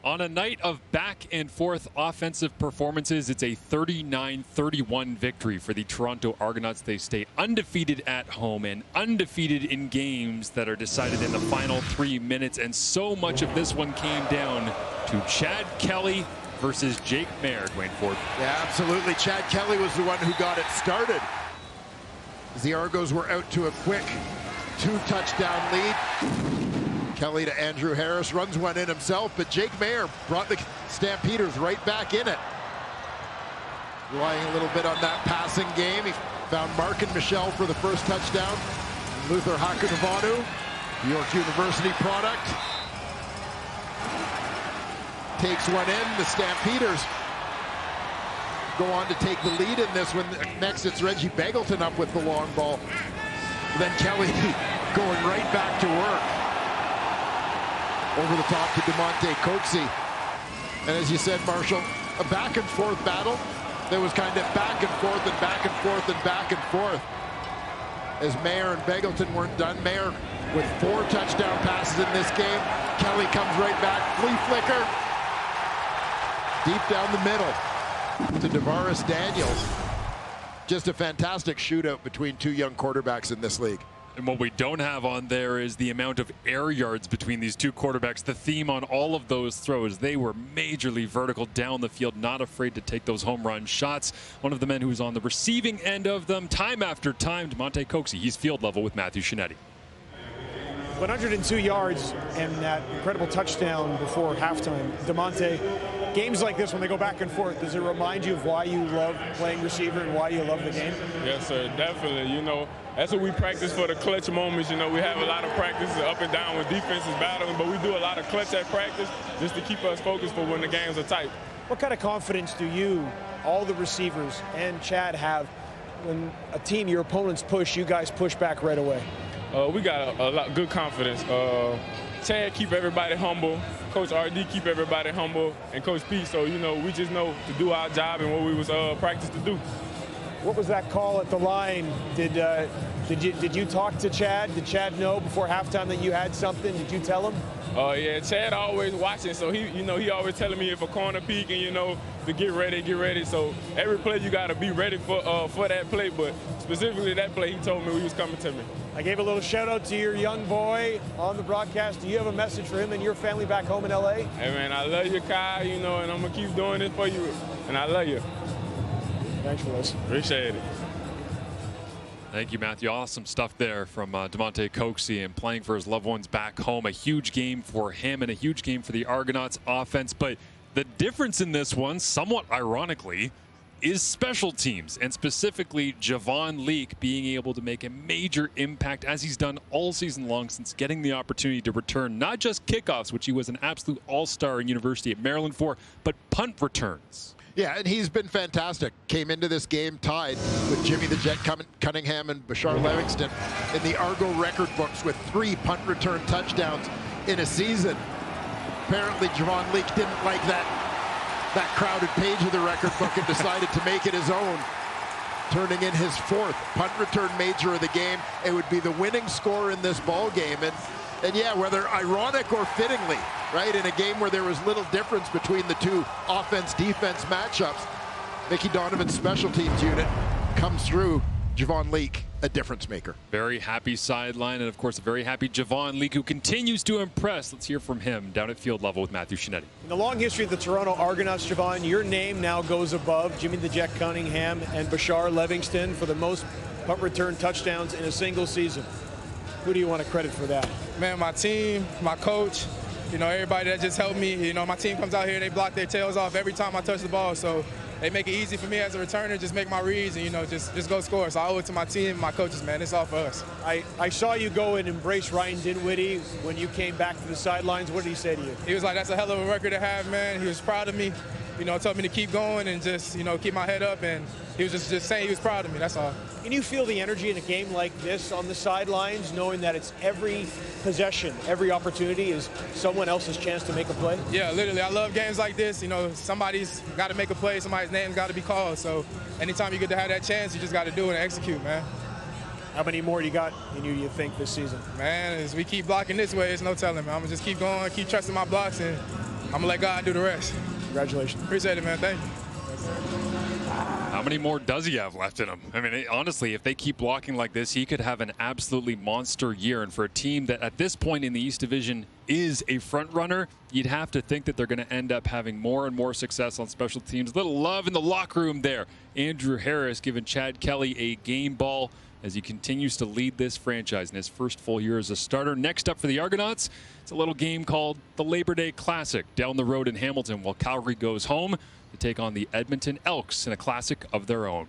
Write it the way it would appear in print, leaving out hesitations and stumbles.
On a night of back and forth offensive performances, it's a 39-31 victory for the Toronto Argonauts. They stay undefeated at home and undefeated in games that are decided in the final 3 minutes. And so much of this one came down to Chad Kelly versus Jake Maier, Duane Forde. Yeah, absolutely. Chad Kelly was the one who got it started, as the Argos were out to a quick 2-touchdown lead. Kelly to Andrew Harris, runs one in himself, but Jake Maier brought the Stampeders right back in it. Relying a little bit on that passing game. He found Mark and Michelle for the first touchdown. Luther Hakunavanu, York University product, takes one in. The Stampeders go on to take the lead in this one. Next, it's Reggie Begelton up with the long ball. Then Kelly going right back to work. Over the top to Damonte Coxie. And as you said, Marshall, a back and forth battle. There was kind of back and forth and back and forth and back and forth. As Maier and Begelton weren't done. Maier with 4 touchdown passes in this game. Kelly comes right back, flea flicker. Deep down the middle to DeVaris Daniels. Just a fantastic shootout between two young quarterbacks in this league. And what we don't have on there is the amount of air yards between these two quarterbacks. The theme on all of those throws, they were majorly vertical down the field, not afraid to take those home run shots. One of the men who was on the receiving end of them time after time, Damonte Coxie. He's field level with Matthew Shinetti. 102 yards and that incredible touchdown before halftime. Damonte, games like this when they go back and forth, does it remind you of why you love playing receiver and why you love the game? Yes, sir, definitely. You know, that's what we practice for, the clutch moments. You know, we have a lot of practice up and down when defense is battling, but we do a lot of clutch at practice just to keep us focused for when the games are tight. What kind of confidence do you, all the receivers, and Chad have when a team, your opponents push, you guys push back right away? We got a lot good confidence. Chad keep everybody humble. Coach RD keep everybody humble, and Coach P. So, you know, we just know to do our job and what we was practiced to do. What was that call at the line? Did you talk to Chad? Did Chad know before halftime that you had something? Did you tell him? Yeah, Chad always watching, so he always telling me if a corner peek and to get ready. So every play you got to be ready for that play. But specifically that play, he told me he was coming to me. I gave a little shout out to your young boy on the broadcast. Do you have a message for him and your family back home in LA? Hey man, I love you, Kai. And I'm gonna keep doing this for you. And I love you. Thanks for this. Appreciate it. Thank you, Matthew. Awesome stuff there from Damonte Coxie, and playing for his loved ones back home. A huge game for him and a huge game for the Argonauts offense. But the difference in this one, somewhat ironically, is special teams, and specifically Javon Leak being able to make a major impact, as he's done all season long since getting the opportunity to return not just kickoffs, which he was an absolute all-star in University at Maryland for, but punt returns. Yeah, and he's been fantastic. Came into this game tied with Jimmy the Jet Cunningham and Bashar Livingston in the Argo record books with 3 punt return touchdowns in a season. Apparently Javon Leak didn't like that crowded page of the record book and decided to make it his own, turning in his 4th punt return major of the game. It would be the winning score in this ball game. And yeah, whether ironic or fittingly, right, in a game where there was little difference between the two offense-defense matchups, Mickey Donovan's special teams unit comes through. Javon Leak, a difference maker. Very happy sideline, and of course a very happy Javon Leak, who continues to impress. Let's hear from him down at field level with Matthew Shinetti. In the long history of the Toronto Argonauts, Javon, your name now goes above Jimmy the Jet Cunningham and Bashar Livingston for the most punt return touchdowns in a single season. Who do you want to credit for that? Man, my team, my coach, everybody that just helped me. My team comes out here and they block their tails off every time I touch the ball. So they make it easy for me as a returner, just make my reads and, just go score. So I owe it to my team and my coaches, man. It's all for us. I saw you go and embrace Ryan Dinwiddie when you came back to the sidelines. What did he say to you? He was like, that's a hell of a record to have, man. He was proud of me. Told me to keep going and just, keep my head up. And he was just saying he was proud of me. That's all. Can you feel the energy in a game like this on the sidelines, knowing that it's every possession, every opportunity is someone else's chance to make a play? Yeah, literally. I love games like this. Somebody's got to make a play. Somebody's name's got to be called. So anytime you get to have that chance, you just got to do it and execute, man. How many more you got in you, do you think, this season? Man, as we keep blocking this way, it's no telling, man. I'm going to just keep going, keep trusting my blocks, and going to let God do the rest. Congratulations. Appreciate it, man. Thank you. How many more does he have left in him? I mean, honestly, if they keep blocking like this, he could have an absolutely monster year. And for a team that at this point in the East Division is a front runner, you'd have to think that they're going to end up having more and more success on special teams. Little love in the locker room there. Andrew Harris giving Chad Kelly a game ball as he continues to lead this franchise in his first full year as a starter. Next up for the Argonauts, it's a little game called the Labor Day Classic down the road in Hamilton while Calgary goes home to take on the Edmonton Elks in a classic of their own.